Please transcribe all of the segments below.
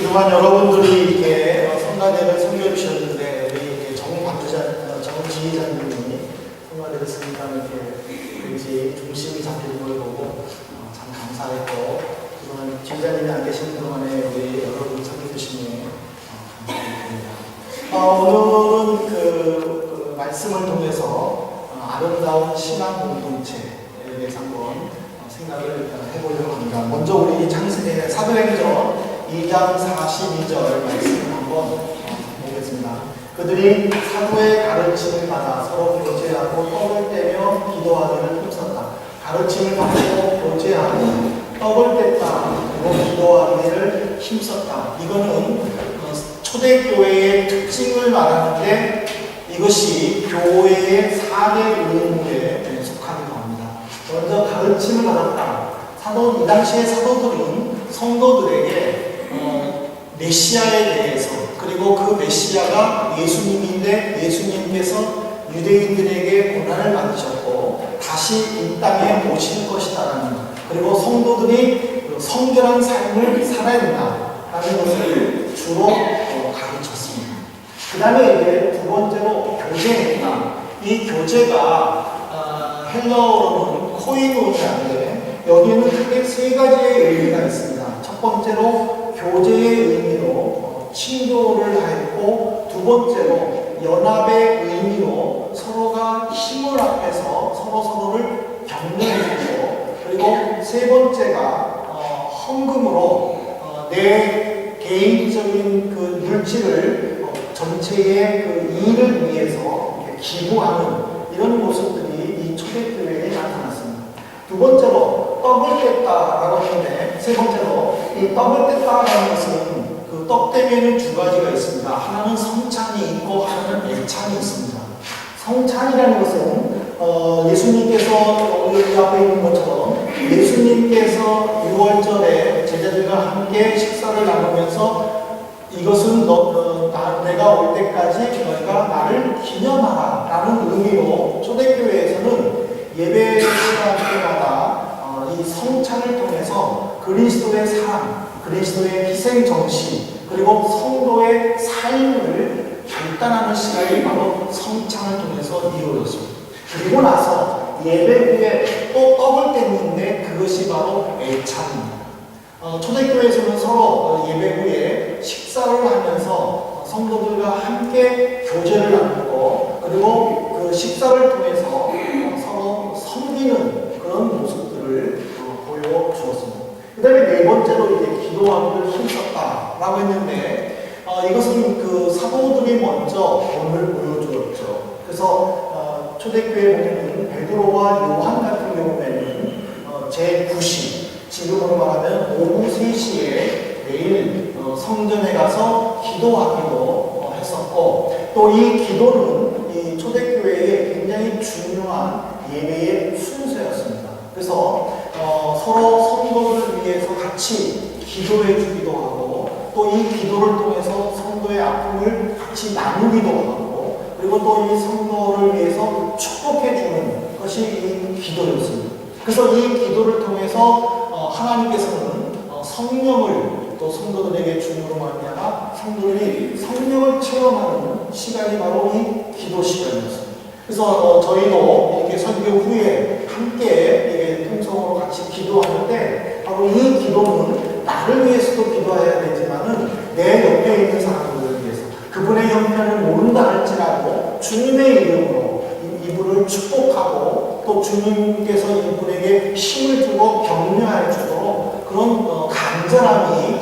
그동안 여러분들이 이렇게 성가대를 섬겨주셨는데, 우리 이렇게 정지휘자님이 성가대를 섬기다 이렇게 굉장히 중심이 잡히는 걸 보고 참 감사했고, 그동안 지휘자님이 안 계시는 동안에 우리 여러분 섬겨주시니 감사드립니다. 오늘은 그 말씀을 통해서 아름다운 신앙 공동체에 대해서 한번 생각을 해보려고 합니다. 먼저 우리 사도행전 2장 42절 말씀을 한번 보겠습니다. 그들이 사도의 가르침을 받아 서로 교제하고 떡을 떼며 기도하기를 힘썼다. 가르침을 받고 교제하고 떡을 뗐다. 그리고 기도하기를 힘썼다. 이거는 초대교회의 특징을 말하는데 이것이 교회의 4대 의무에 속하기도 합니다. 먼저 가르침을 받았다. 이 당시의 사도들은 성도들에게 메시아에 대해서, 그리고 그 메시아가 예수님인데 예수님께서 유대인들에게 고난을 받으셨고 다시 이 땅에 오실 것이다라는 것, 그리고 성도들이 성결한 삶을 살아야 된다라는 것을 주로 가르쳤습니다. 그 다음에 이제 두 번째로 교제했다. 이 교제가 헬라어로는 코이노니아인데 여기에는 크게 세 가지의 의미가 있습니다. 첫 번째로 교제의 의미로 친교를 하였고, 두 번째로 연합의 의미로 서로가 힘을 합해서 서로를 격려해주고, 그리고 세 번째가 헌금으로 내 개인적인 그 물질을 전체의 그 이익을 위해서 기부하는 이런 모습들이 이 초대교회에 나타났습니다. 두 번째로 떡을 뗐다라고 하는데, 세 번째로 이 떡을 뗐다라는 것은 그 떡 떼면은 두 가지가 있습니다. 하나는 성찬이 있고 하나는 애찬이 있습니다. 성찬이라는 것은 예수님께서 여기 앞에 있는 것처럼 예수님께서 6월절에 제자들과 함께 식사를 나누면서 이것은 내가 올 때까지 너희가 나를 기념하라 라는 의미로 초대교회에서는 예배 시간 때마다 이 성찬을 통해서 그리스도의 사랑, 그리스도의 희생 정신, 그리고 성도의 삶을 결단하는 시간이 바로 성찬을 통해서 이루어졌습니다. 그리고 나서 예배 후에 또 떡을 뗐는데 그것이 바로 애찬입니다. 초대교회에서는 서로 예배 후에 식사를 하면서 성도들과 함께 교제를 나누고, 그리고 그 식사를 통해서 서로 섬기는 그런 모습들을 보여주었습니다. 그 다음에 네 번째로 이제 기도하기를 힘썼다라고 했는데, 이것은 그 사도들이 먼저 본을 보여주었죠. 그래서 초대교회 보면 베드로와 요한 같은 경우에는 제9시, 지금으로 말하면 오후 3시에 매일 성전에 가서 기도하기도 했었고, 또 이 기도는 이 초대교회의 굉장히 중요한 예배의 순서였습니다. 그래서 서로 성도를 위해서 같이 기도해 주기도 하고, 또 이 기도를 통해서 성도의 아픔을 같이 나누기도 하고, 그리고 또 이 성도를 위해서 축복해 주는 것이 이 기도였습니다. 그래서 이 기도를 통해서 하나님께서는 성령을 또 성도들에게 주므로 말미암아 성도들이 성령을 체험하는 시간이 바로 이 기도 시간이었습니다. 그래서 저희도 이렇게 설교 후에 함께 통성으로 같이 기도하는데, 바로 이 기도는 나를 위해서도 기도해야 되지만은 내 옆에 있는 사람들을 위해서, 그분의 형편을 모른다 할지라도 주님의 이름으로 이분을 축복하고, 또 주님께서 이분에게 힘을 주고 격려해 주도록 그런 간절함이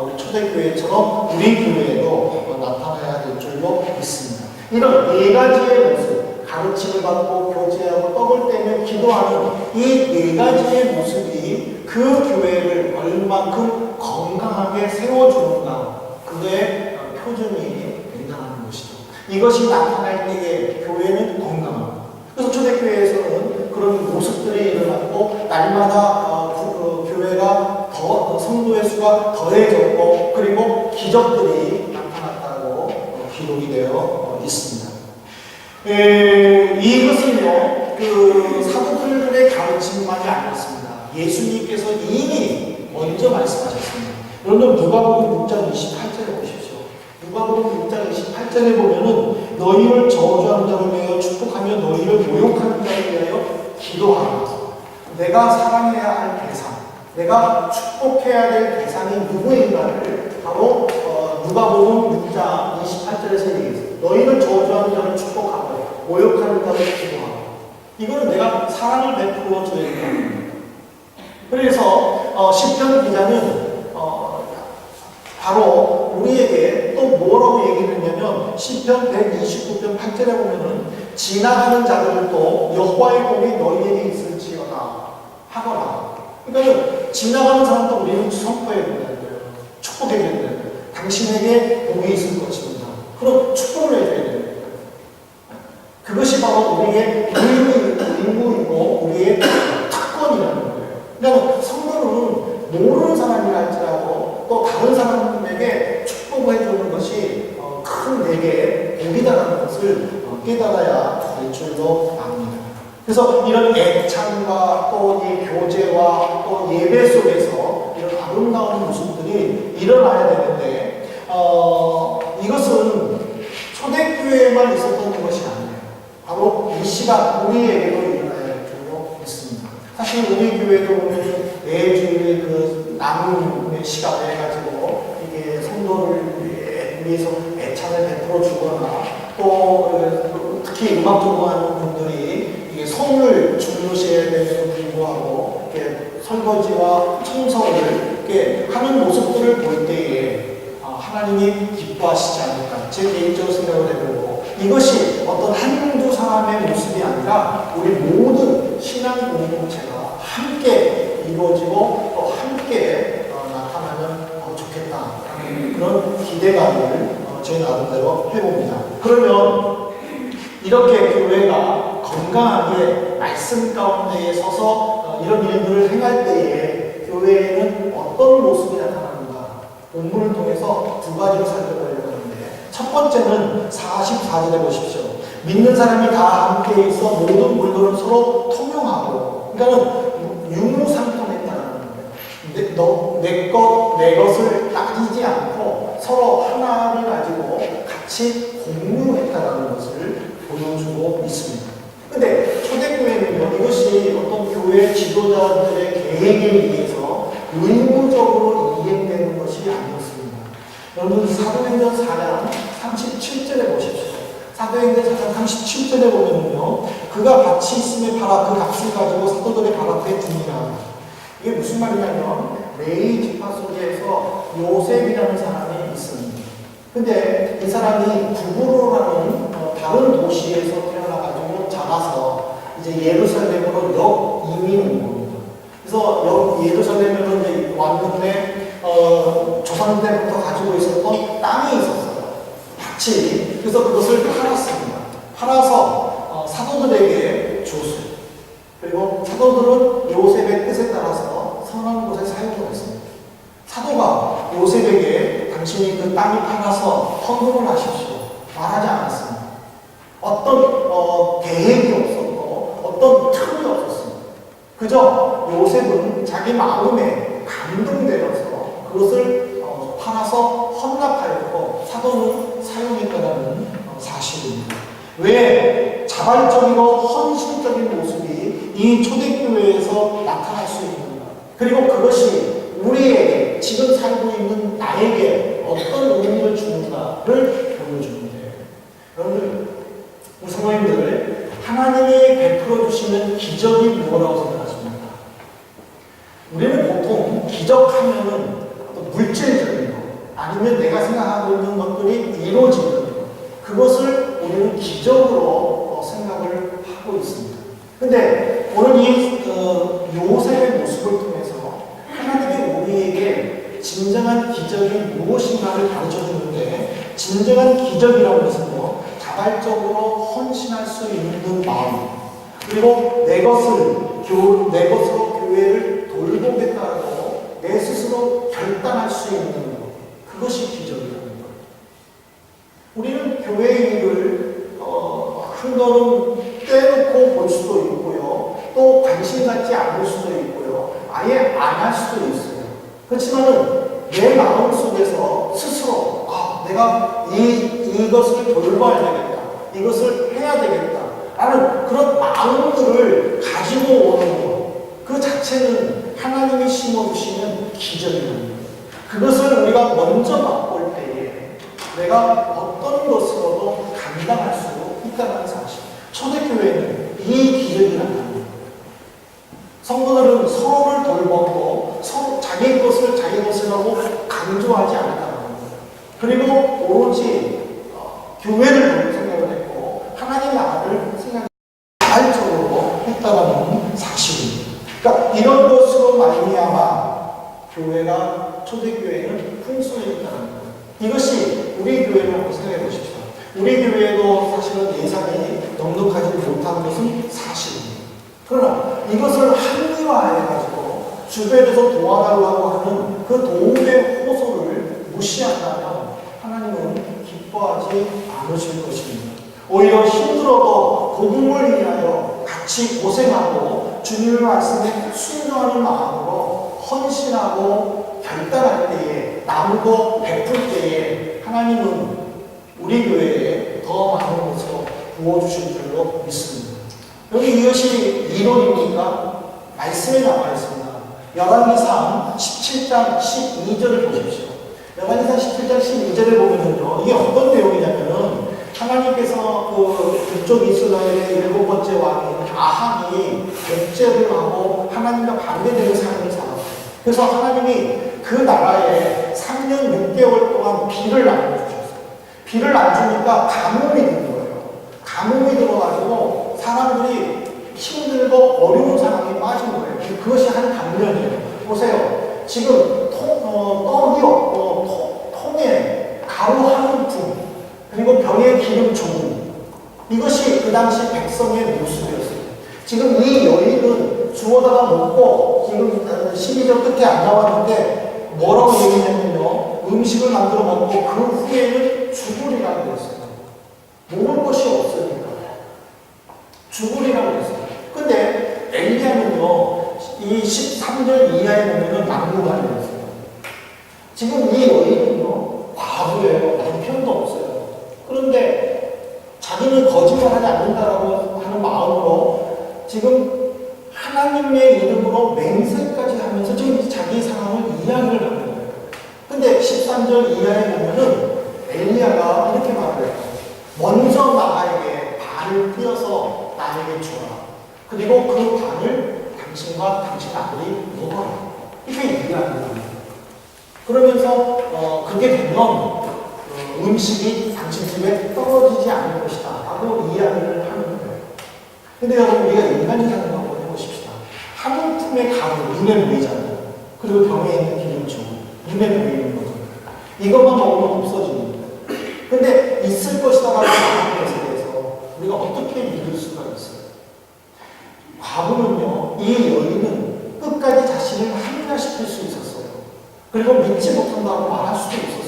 우리 초대교회처럼 우리 교회에도 나타나야 될 줄로 믿습니다. 이런 네 가지의 모습, 가르침을 받고 교제하고 떡을 떼며 기도하는 이 네 가지의 모습이 그 교회를 얼만큼 건강하게 세워주는가, 그거의 표준이 된다는 것이죠. 이것이 나타날 때에 교회는 건강합니다. 그래서 초대교회에서는 그런 모습들이 일어났고, 날마다 교회가 성도의 수가 더해졌고, 그리고 기적들이 나타났다고 기록이 되어 있습니다. 이것은요, 그 사도들의 가르침만이 아니었습니다. 예수님께서 이미 먼저 말씀하셨습니다. 여러분 누가복음 6장 28절에 보십시오. 누가복음 6장 28절에 보면은 너희를 저주하는 자를 위하여 축복하며 너희를 모욕하는 자를 위하여 기도하라. 내가 사랑해야 할 대상, 내가 축복해야 될 대상이 누구인가를 바로 누가복음 6장 28절에서 얘기했어요. 너희를 저주하는 자를 축복하고 모욕하는 자를 기도하고. 이거는 내가 사랑을 베풀어 줘야 된다는 겁니다. 그래서 시편 기자는 바로 우리에게 또 뭐라고 얘기를 했냐면 시편 129편 8절에 보면은 지나가는 자들도 여호와의 복이 너희에게 있을지어다 하거나. 그러니까 지나가는 사람도 우리는 선포해야 된다는 거예요. 축복해야 된다는 거예요. 당신에게 복이 있을 것입니다. 그럼 축복을 해줘야 되는 거예요. 그것이 바로 우리의 의무이고 우리의 특권이라는 거예요. 그러니까 성도는 모르는 사람이라 할지라도 또 다른 사람에게 축복을 해주는 것이 큰 내게 복이다라는 것을 깨달아야 될 줄로 압니다. 그래서 이런 애창과 또 이 교제와 또 예배 속에서 이런 아름다운 모습들이 일어나야 되는데 이것은 초대교회에만 있었던 것이 아니에요. 바로 이 시간 우리에게도 일어나야 될 줄로 믿습니다. 사실 우리 교회도 보면 매주일에 그 나눔의 시간을 해가지고 이게 성도를 위해서 애찬을 베풀어 주거나 또 특히 음악 전공하는 분들이 이게 성을 중요시해야 되는 불구하고 이렇게 설거지와 청소를 이렇게 하는 모습들을 볼 때에 하나님이 기뻐하시지 않을까 제 개인적으로 생각을 해보고 이것이 어떤 한두 사람의 모습이 아니라 우리 모든 신앙 공동체가 함께 이루어지고 또 함께 나타나면 좋겠다라는 그런 기대감을 제 나름대로 해봅니다. 그러면 이렇게 교회가 건강하게 말씀 가운데에 서서 이런 일들을 행할 때에 교회에는 어떤 모습이 나타나는가 본문을 통해서 두 가지로 살펴보려고 하는데 첫 번째는 44절에 보십시오. 믿는 사람이 다 함께 있어 모든 물건을 서로 통용하고 그러니까 유무상통했다는 거예요. 내 것을 따지지 않고 서로 하나를 가지고 같이 공유했다는 것을 보여주고 있습니다. 근데 초대교회는요, 이것이 어떤 교회 지도자들의 계획에 의해서 의무적으로 이행되는 것이 아니었습니다. 여러분, 사도행전 4장 37절에 보십시오. 사도행전 4장 37절에 보면요, 그가 같이 있음에 팔아 그 값을 가지고 사도들의 발 앞에 두니라. 이게 무슨 말이냐면, 레위 지파 속에서 요셉이라는 사람이 있습니다. 근데 이 사람이 부부로라는 다른 도시에서 태어나가지고 자라서 이제 예루살렘으로 역이민 온 겁니다. 그래서 예루살렘으로 이제 왔는데 조상 때부터 가지고 있었던 땅이 있었어요. 밭이. 그래서 그것을 팔았습니다. 팔아서 사도들에게 줬어요. 그리고 사도들은 요셉의 뜻에 따라서 선한 곳에 사용을 했습니다. 사도가 요셉에게 당신이 그 땅이 팔아서 헌금을 하십시오 말하지 않았습니다. 어떤 계획이 없었고 어떤 틀이 없었습니다. 그저 요셉은 자기 마음에 감동되어서 그것을 팔아서 헌납하였고 사도는 사용했다는 사실입니다. 왜 자발적이고 헌신적인 모습이 이 초대교회에서 나타날 수 있는가? 그리고 그것이 우리에게 지금 살고 있는 나에게 어떤 의미를 주는가를 보여주는데 여러분들, 우리 성도님들 하나님이 베풀어 주시는 기적이 뭐라고 생각하십니까? 우리는 보통 기적하면은 어떤 물질적인 것 아니면 내가 생각하고 있는 것들이 이루어지는 것 그것을 우리는 기적으로 생각을 하고 있습니다. 근데 오늘 이 요셉의 모습을 통해서 하나님이 우리에게 진정한 기적이 무엇인가를 가르쳐주는데 진정한 기적이라는 것은요 자발적으로 헌신할 수 있는 마음 그리고 내 것으로 교회를 돌보겠다고 내 스스로 결단할 수 있는 것 그것이 기적이라는 거예요. 우리는 교회의 일을 한 걸음 떼놓고 볼 수도 있고요. 또 관심 갖지 않을 수도 있고요. 아예 안 할 수도 있어요. 그렇지만은 내 마음 속에서 스스로 내가 이것을 돌봐야 되겠다. 이것을 해야 되겠다. 라는 그런 마음들을 가지고 오는 것. 그 자체는 하나님이 심어주시는 기적입니다. 그것을 우리가 먼저 맛볼 때에 내가 어떤 것으로도 감당할 수 있다는 사실. 초대교회는 이 기적이 나타납니다. 성도들은 서로를 돌보고 서로 자기 것이라고 강조하지 않았다는 겁니다. 그리고 오로지 교회를 생각을 했고 하나님 나라를 자발적으로 했다는 사실입니다. 그러니까 이런 것으로 말미암아 교회가 초대교회는 풍성해졌다는 거예요. 이것이 우리 교회를 한번 생각해 보십시오. 우리 교회도 사실은 예산이 넉넉하지 못한 것은 사실입니다. 그러나 이것을 합리화해가지고 주변에서 도와달라고 하는 그 도움의 호소를 무시한다면 하나님은 기뻐하지 않으실 것입니다. 오히려 힘들어도 복음을 위하여 같이 고생하고 주님의 말씀에 순종하는 마음으로 헌신하고 결단할 때에 나누고 베풀 때에 하나님은 우리 교회에 더 많은 것을 부어주실 줄로 믿습니다. 여기 이것이 이론입니까? 말씀에 나와 있습니다. 열왕기상 17장 12절을 보십시오. 열왕기상 17장 12절을 보면요, 이게 어떤 내용이냐면은 하나님께서 그쪽 이스라엘의 7번째 왕인 아합이 백제를 하고 하나님과 반대되는 삶을 살았어요. 그래서 하나님이 그 나라에 3년 6개월 동안 비를 안 주셨어요. 비를 안 주니까 가뭄이 든 거예요. 가뭄이 들어가지고 사람들이 힘들고 어려운 상황에 빠진 거예요. 그것이 한 단면이에요. 보세요. 지금 떡이 없고 통에 가루 한 움큼 그리고 병에 기름 조금 이것이 그 당시 백성의 모습이었어요. 지금 이 여인은 주워다가 먹고 지금 12절 끝에 안 나왔는데 뭐라고 얘기했냐면요. 음식을 만들어 먹고 그 후에는 죽으리라고 했어요. 먹을 것이 없으니까 죽으리라고 했어요. 근데 엘리야는요. 이 13절 이하에 보면은 낭비가 있어요. 지금 이 여인은요. 과부예요. 남편도 없어요. 그런데 자기는 거짓말하지 않는다라고 하는 마음으로 지금 하나님의 이름으로 맹세까지 하면서 지금 자기 상황을 이야기를 하는 거예요. 근데 13절 이하에 보면은 엘리야가 이렇게 말을 해요. 먼저 나에게 반을 띄어서 나에게 주라. 그리고 그 반을 당신과 당신 아들이 먹어라. 이렇게 이야기합니다. 그러면서 그렇게 되면 음식이 당신 집에 떨어지지 않을 것이다 라고 이야기를 하는 거예요. 근데 여러분 우리가 인간이 사는 거 한번 해보십시다. 한 움큼의 가루 눈에 보이잖아요. 그리고 병에 있는 기름주 눈에 보이는 거죠. 이것만 먹으면 없어집니다. 근데 있을 것이다 라고 하는 것에 대해서 우리가 어떻게 믿을 수가 있어요? 과부는요, 이 여인은 끝까지 자신을 합리화시킬 수 있었어요. 그리고 믿지 못한다고 말할 수도 있었어요.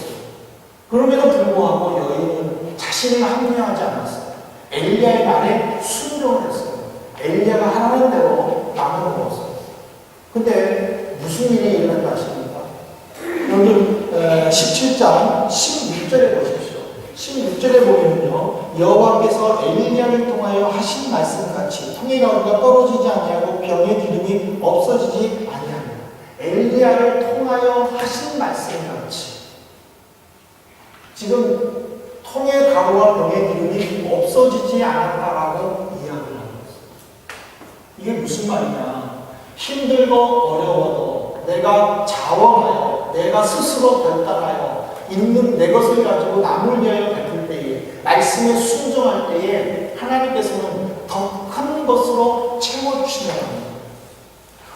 그럼에도 불구하고 여인은 자신을 합리화하지 않았어요. 엘리야의 말에 순종을 했어요. 엘리야가 하라는 대로 나눠 먹었어요. 근데 무슨 일이 일어난다 아십니까? 여러분 17장 16절에 보십시오. 16절에 보면요. 여호와께서 엘리야를 통하여 하신 말씀같이 통의 가루가 떨어지지 아니하고 병의 기름이 없어지지 아니하며 엘리야를 통하여 하신 말씀같이 지금 통의 가루와 병의 기름이 없어지지 않았다라고 이야기를 하고 있어요. 이게 무슨 말이냐? 힘들고 어려워도 내가 자원하여 내가 스스로 결단하여 있는 내 것을 가지고 남을 위하여 베풀 때에 말씀에 순종할 때에 하나님께서는 더 큰 것으로 채워주시는 겁니다.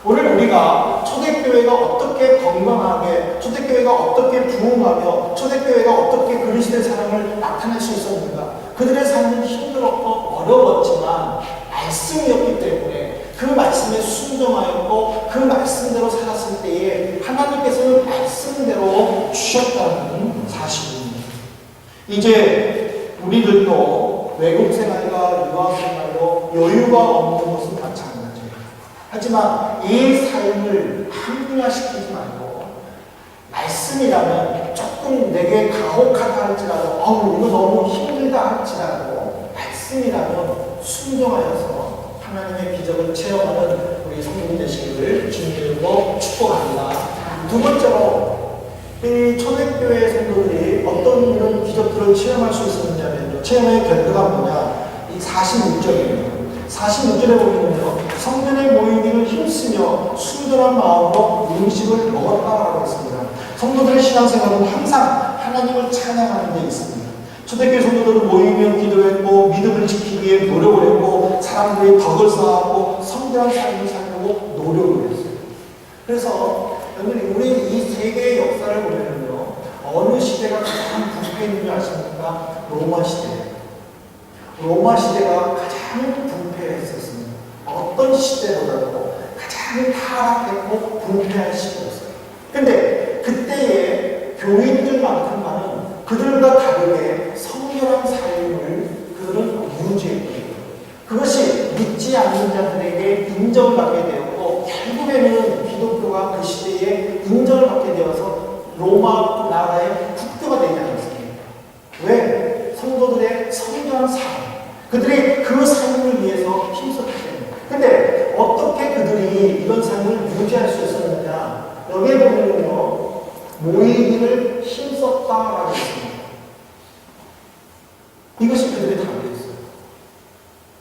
오늘 우리가 초대교회가 어떻게 건강하게, 초대교회가 어떻게 부흥하며, 초대교회가 어떻게 그리스도의 사랑을 나타낼 수 있었는가? 그들의 삶은 힘들었고 어려웠지만 말씀이었기 때문에 그 말씀에 순종하였고 그 말씀대로 살았을 때에 하나님께서는 말씀대로 주셨다는 사실입니다. 이제 우리들도 외국 생활과 유학 생활로 여유가 없는 것은 마찬가지예요. 하지만 이 삶을 합리화시키지 말고 말씀 말씀이라면 조금 내게 가혹하다 할지라도 이거 너무 힘들다 할지라도 말씀이라면 순종하여서 하나님의 기적을 체험하는 우리 성도님 되시기를 주님으로 축복합니다. 두 번째로 이 초대교회 성도들이 어떤 이런 기적들을 체험할 수 있었느냐면 체험의 결과가 뭐냐 이 46절입니다. 46절에 보면요 성전에 모이기를 힘쓰며 순전한 마음으로 음식을 먹었다라고 했습니다. 성도들의 신앙생활은 항상 하나님을 찬양하는 데 있습니다. 초대교회 성도들은 모이며 기도했고 믿음을 지키기 위해 노력을 했고 사람들의 덕을 쌓았고 성결한 삶을 살려고 노력을 했어요. 그래서 여러분 우리 이 세계의 역사를 보면요 어느 시대가 가장 부패했는지 아십니까? 로마 시대예요. 로마 시대가 가장 부패했었습니다. 어떤 시대보다도 가장 타락했고 부패한 시대였어요. 근데 그때의 교인들만큼만은 그들과 다르게 성결한 삶을 그들은 유지했거든요. 그것이 믿지 않는 자들에게 인정을 받게 되었고 결국에는 기독교가 그 시대에 인정을 받게 되어서 로마 나라의 국교가 되지 않았습니까? 왜? 성도들의 성결한 삶, 그들이 그 삶을 위해서 힘썼기 때문에. 근데 어떻게 그들이 이런 삶을 유지할 수 있었느냐? 여기에 보면요 모이기를 힘썼다라고 했습니다. 이것이 그들의 답이었어요.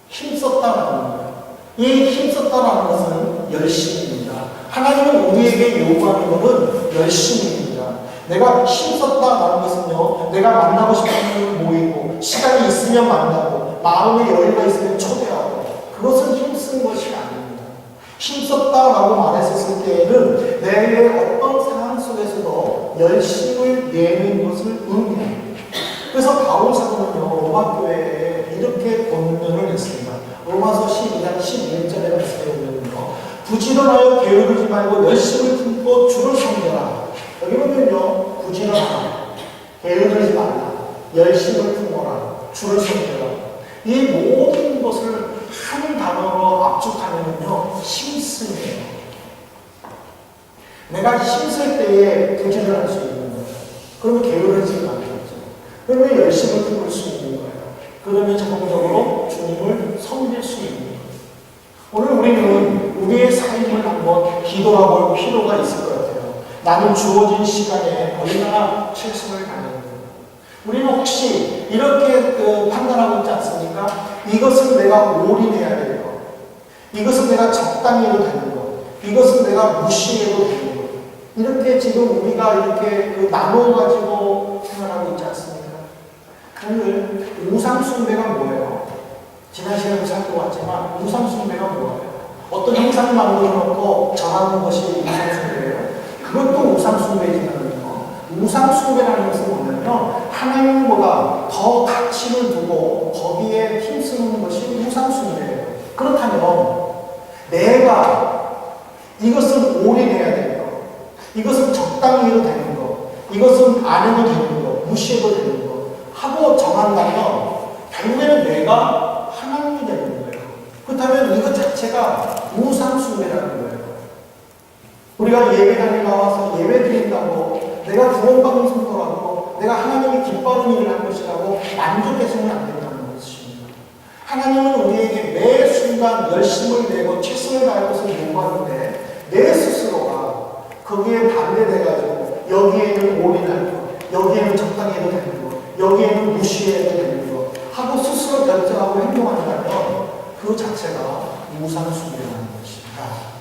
힘썼다라는 거예요. 이 힘썼다라는 것은 열심입니다. 하나님은 우리에게 요구하는 것은 열심입니다. 내가 힘썼다라는 것은요 내가 만나고 싶은 사람을 모이고 시간이 있으면 만나고 마음의 여유가 있으면 초대하고 그것은 힘쓴 것이 아닙니다. 힘썼다라고 말했었을 때에는 내 어떤 상황 속에서도 열심을 내는 것을 의미합니다. 그래서 바울 사도는요 로마 교회에 이렇게 권면을 했습니다. 로마서 12장 11절에 말씀해 보면요 부지런하여 게으르지 말고 열심을 품고 주를 섬겨라. 여기 보면요 부지런하라, 게으르지 말라, 열심을 품어라, 주를 섬겨라. 이 모든 것을 한 단어로 압축하면요 힘쓰네요. 내가 힘쓸 때에 부지런할 수 있는 거예요. 그러면 게으르지 않겠죠. 그러면 열심을 품을 수 있는 거예요. 그러면 자동적으로 주님을 섬길 수 있는 거예요. 오늘 우리는 우리의 삶을 한번 기도해볼 필요가 있을 것 같아요. 나는 주어진 시간에 얼마나 최선을 다하는가. 우리는 혹시 이렇게 판단하고 있지 않습니까? 이것은 내가 올인해야 될 것, 이것은 내가 적당히 해도 되는 것, 이것은 내가 무시해도 되는 것, 이렇게 지금 우리가 이렇게 나눠가지고 생각하고 있지 않습니까? 오늘 우상숭배가 뭐예요? 지난 시간에 살펴봤지만 우상숭배가 뭐예요? 어떤 형상을 만들어 놓고 전하는 것이 우상숭배예요. 그것도 우상숭배지만요. 우상숭배라는 것은 뭐냐면 하나님보다 더 가치를 두고 거기에 힘쓰는 것이 우상숭배예요. 그렇다면 내가 이것은 올인해야 되는 것, 이것은 적당히 해도 되는 것, 이것은 안 해도 되는 것, 무시해도 되는 것 하고 정한다면 결국에는 내가 하나님이 되는 거예요. 그렇다면 이것 자체가 우상숭배라는 거예요. 우리가 예배당에 나와서 예배 드린다고 내가 구원받은 성도라고 내가 하나님이 기뻐하는 일을 할 것이라고 만족해서는 안 된다는 것입니다. 하나님은 우리에게 매 순간 열심을 내고 최선을 다할 것을 요구하는데 내 스스로가 거기에 반대돼가지고 여기에는 올인할 것, 여기에는 적당히 해도 되는 것, 여기에는 무시해도 되는 것 하고 스스로 결정하고 행동한다면 그 자체가 우상숭배라는 것입니다.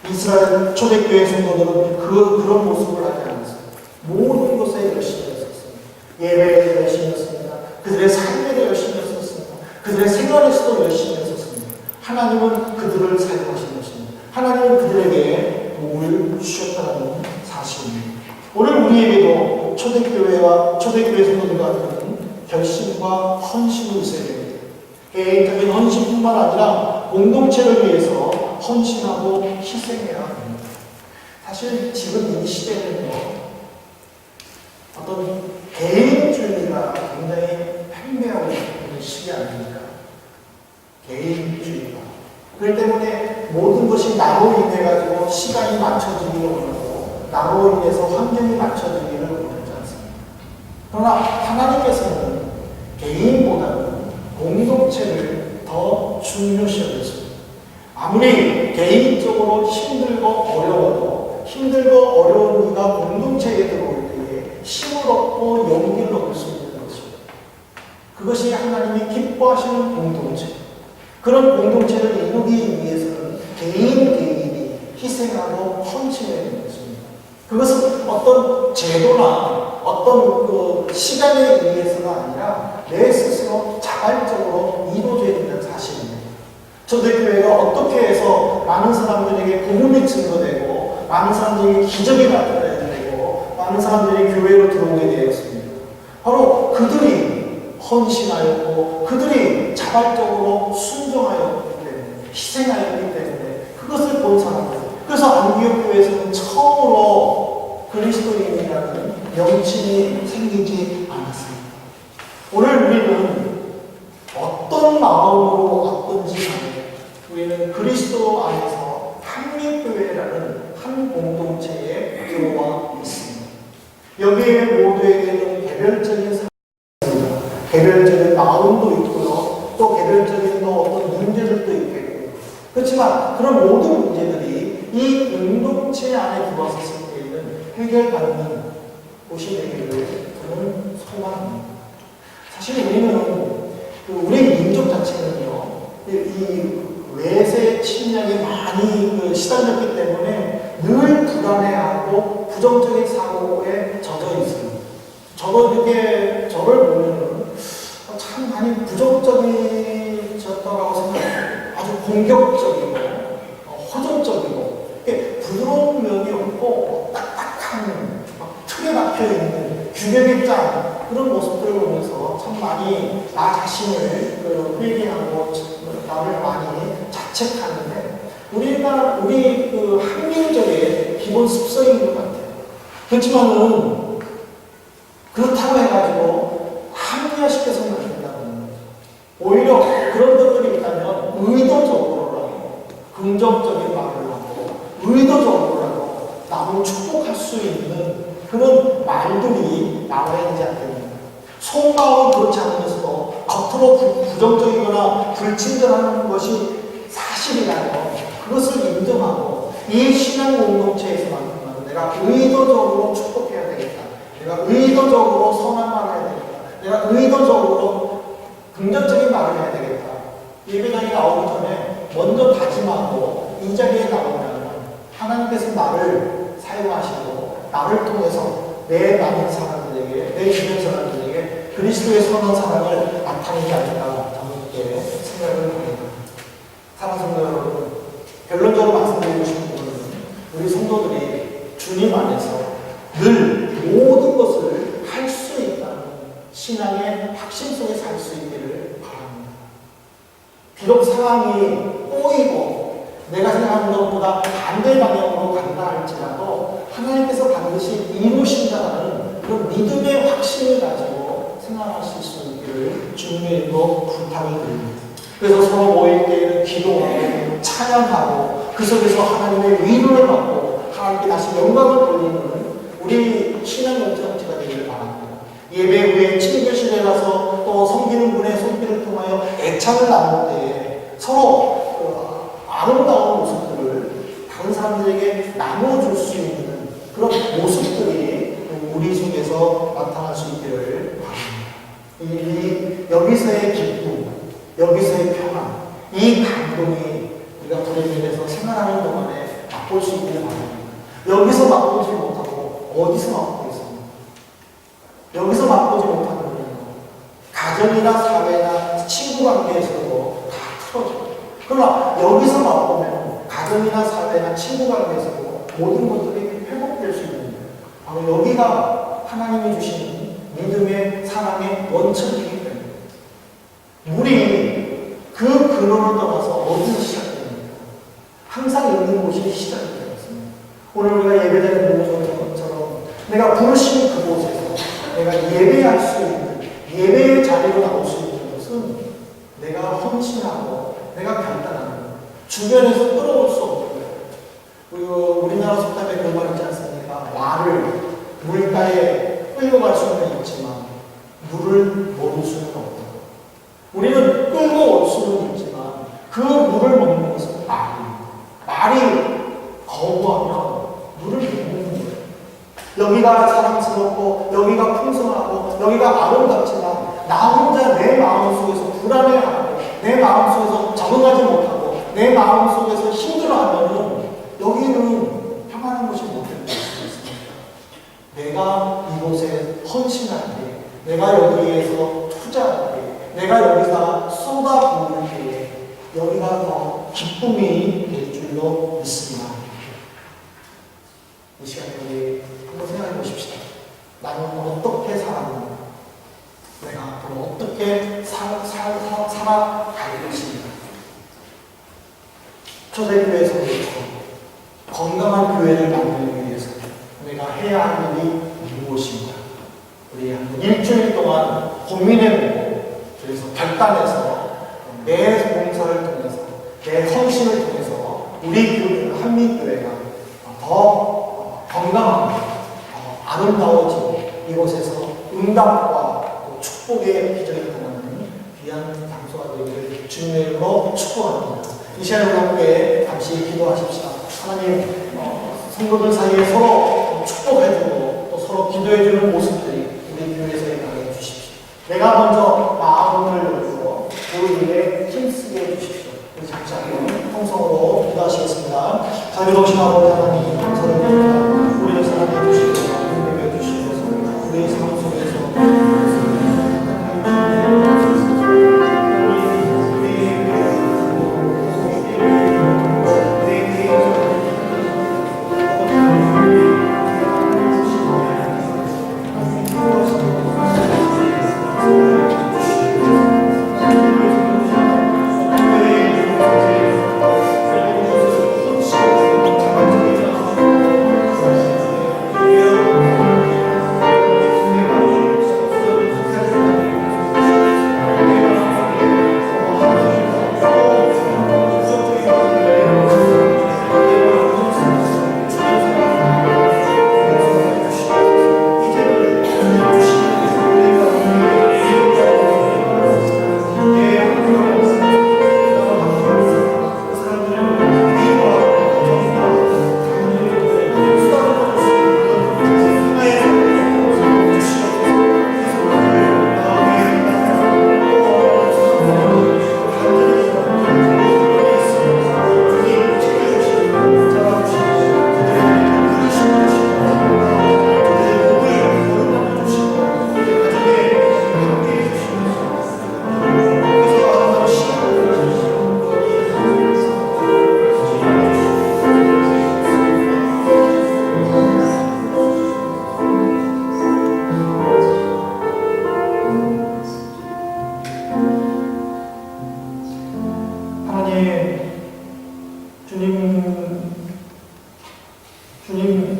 이스라엘 초대교회 성도들은 그런 모습을 하지 않았습니다. 모든 것에 열심이었습니다. 예배에도 열심이었습니다. 그들의 삶에도 열심이었습니다. 그들의 생활에서도 열심이었습니다. 하나님은 그들을 사용하신 것입니다. 하나님은 그들에게 복을 주셨다는 사실입니다. 오늘 우리에게도 초대교회와 초대교회 성도들과 같은 결심과 헌신이 있어야 됩니다. 개인적인 헌신뿐만 아니라 공동체를 위해서 헌신하고 희생해야 합니다. 사실 지금 이 시대는요, 어떤 개인주의가 굉장히 팽배하고 있는 시기 아닙니까? 개인주의가. 그렇기 때문에 모든 것이 나로 인해가지고 시간이 맞춰지기를 원하고, 나로 인해서 환경이 맞춰지기를 원하지 않습니다. 그러나 하나님께서는 개인보다는 공동체를 더 중요시 여기십니다. 아무리 개인적으로 힘들고 어려워도 힘들고 어려운 이가 공동체에 들어올 때에 힘을 얻고 용기를 얻을 수 있는 것입니다. 그것이 하나님이 기뻐하시는 공동체. 그런 공동체를 이루기 위해서는 개인이 희생하고 헌신해야 되는 것입니다. 그것은 어떤 제도나 어떤 그 시간에 의해서가 아니라 내 스스로 자발적으로 이루어져야 된다는 사실입니다. 초대교회가 어떻게 해서 많은 사람들에게 복음이 증거되고 많은 사람들에게 기적이 나타나야 되고 많은 사람들이 교회로 들어오게 되었습니다. 바로 그들이 헌신하였고 그들이 자발적으로 순종하였기 때문에 희생하였기 때문에 그것을 본 사람들. 그래서 안디옥 교회에서는 처음으로 그리스도인이라는 명칭이 생기지 않았습니다. 오늘 우리는 어떤 마음으로 왔든지 간에 우리는 그리스도 안에서 한민교회라는 한 공동체에 들어와 있습니다. 여기에 모두에게는 개별적인 삶입니다. 개별적인 마음도 있고요. 또 개별적인 또 어떤 문제들도 있겠고. 그렇지만 그런 모든 문제들이 이 공동체 안에 들어왔을 때에는 해결받는 곳이 되기를 저는 소망합니다. 사실 우리 민족 자체는요, 이 외세 침략에 많이 시달렸기 때문에 늘 불안해하고 부정적인 사고에 젖어 있습니다. 저도 이렇게 저를 보면은 참 많이 부정적이셨다고 생각해요. 아주 공격적이고, 호전적이고, 부드러운 면이 없고, 딱딱한, 틀에 박혀있는 규격의 짠, 그런 모습들을 보면서 참 많이 나 자신을 회개하고 나를 많이 자책하는데 우리 그 한민족의 기본 습성인 것 같아요. 그렇지만은 그렇다고 해가지고 합리화시켜서는 안 된다는 거죠. 오히려 그런 것들이 있다면 의도적으로라도 긍정적인 말을 하고 의도적으로라도 남을 축복할 수 있는 그런 말들이 나와야 되지 않겠는가. 속마음은 그렇지 않으면서도 겉으로 부정적이거나 불친절하는 것이 사실이라면 그것을 인정하고 이 신앙 공동체에서만큼은 내가 의도적으로 축복해야 되겠다. 내가 의도적으로 선한 말을 해야 되겠다. 내가 의도적으로 긍정적인 말을 해야 되겠다. 예배당에 나오기 전에 먼저 다짐하고 이 자리에 나오면 하나님께서 나를 사용하시고 나를 통해서 내 많은 사람들에게, 내 주변 사람들에게 그리스도의 선한 사랑을 나타내지 않을까 저는 이렇게 생각을 합니다. 사랑하는 성도 여러분, 결론적으로 말씀드리고 싶은 것은 우리 성도들이 주님 안에서 늘 모든 것을 할 수 있다는 신앙의 확신 속에 살 수 있기를 바랍니다. 비록 상황이 꼬이고 내가 생각하는 것보다 반대 방향으로 간다 할지라도 하나님께서 반드시 이루신다는 그런 믿음의 확신을 가지고 생각하실 수 있기를 주님의 이름으로 부탁을 드립니다. 그래서 서로 모일 때에는 기도하고 찬양하고 그 속에서 하나님의 위로를 받고 하나님께 다시 영광을 돌리는 우리 신앙 공동체가 되기를 바랍니다. 예배 후에 친교실에 가서 또 섬기는 분의 손길을 통하여 애창을 나눌 때에 서로 아름다운 모습들을 다른 사람들에게 나눠줄 수 있는 그런 모습들이 우리 속에서 나타날 수 있기를 바랍니다. 여기서의 기쁨, 여기서의 평안, 이 감동이 우리가 불행에서 생활하는 동안에 맛볼 수 있기를 바랍니다. 여기서 맛보지 못하고 어디서 맛보고 있습니까? 여기서 맛보지 못하는 거예요. 가정이나 사회나 친구 관계에서도 다 틀어져요. 그러나 여기서 맛보면 가정이나 사회나 친구 관계에서도 모든 것들이 회복될 수 있는 거예요. 바로 여기가 하나님이 주신 믿음의 사랑의 원천이기 때문에 물이 그 근원을 떠나서 어디서 시작됩니까? 항상 있는 곳이 시작이 되었습니다. 오늘 우리가 예배당에 모여서 것처럼 내가 부르신 그곳에서 내가 예배할 수 있는 예배의 자리로 나올 수 있는 것은 내가 헌신하고 내가 결단하는 거예요. 주변에서 끌어올 수 없는 거예요. 우리나라 속담에 그런 말 있지 않습니까? 말을 물가에 끌려갈 수는 있지만 물을 모를 수는 없다. 우리는 끌고 올 수는 있지만 그 물을 먹는 것은 말입니다. 말이 거부하면 물을 못 먹는 거예요. 여기가 사랑스럽고 여기가 풍성하고 여기가 아름답지만 나 혼자 내 마음속에서 불안해하고 내 마음속에서 적응하지 못하고 내 마음속에서 힘들어하면 여기는 평안한 곳이 못 될 수 있습니다. 내가 이곳에 헌신할 때, 내가 여기에서 투자할 때, 내가 여기서 쏟아부을 때에 여기가 더 기쁨이 될 줄로 믿습니다. 이 시간에 우리 한번 생각해 보십시다. 나는 어떻게 살았는가? 내가 앞으로 어떻게 살아갈 것인가? 초대교회 성도처럼 건강한 교회를 만들기 위해서 내가 해야 할 일이 무엇인가? 우리 한번 일주일 동안 고민해보고 그래서 결단해서 내 봉사를 통해서 내 헌신을 통해서 우리 교회 한민교회가 더 건강하고 아름다워지고 이곳에서 응답과 축복의 기적이 일어나는 귀한 장소가 되기를 주님의 이름으로 축복합니다. 이 시간에 우리 함께 잠시 기도하십시다. 하나님, 성도들 사이에 서로 축복해주고 또 서로 기도해주는 모습들이 우리 교회에서 일어나게 해주십시오. 내가 먼저 마음을 열고 그 일에 힘쓰게 해주십시오. 우리 잠시 한번 통성으로 기도하시겠습니다. 자유로우신 아버지 하나님 감사드립니다. 우리를 사랑해 주시고 힘내게 해주시면서 우리의 삶 속에서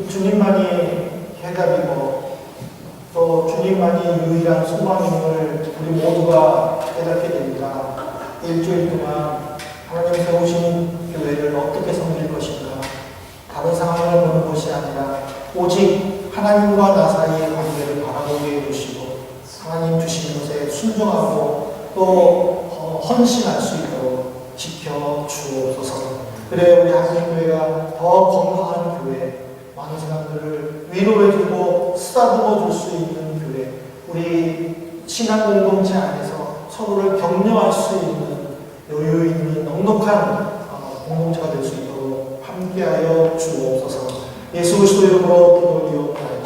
주님만이 해답이고 또 주님만이 유일한 소망임을 우리 모두가 깨닫게 됩니다. 일주일 동안 하나님 세우신 교회를 어떻게 섬길 것인가? 다른 상황을 보는 것이 아니라 오직 하나님과 나 사이의 관계를 바라보게 해주시고 하나님 주신 것에 순종하고 또 헌신할 수 있도록 지켜주옵소서. 그래 우리 한국교회가 더 건강한 교회, 많은 사람들을 위로해주고 쓰다듬어 줄 수 있는 교회, 우리 신앙 공동체 안에서 서로를 격려할 수 있는 여유 있는 넉넉한 공동체가 될 수 있도록 함께하여 주옵소서. 예수 그리스도 이름으로 기도드리옵나이다.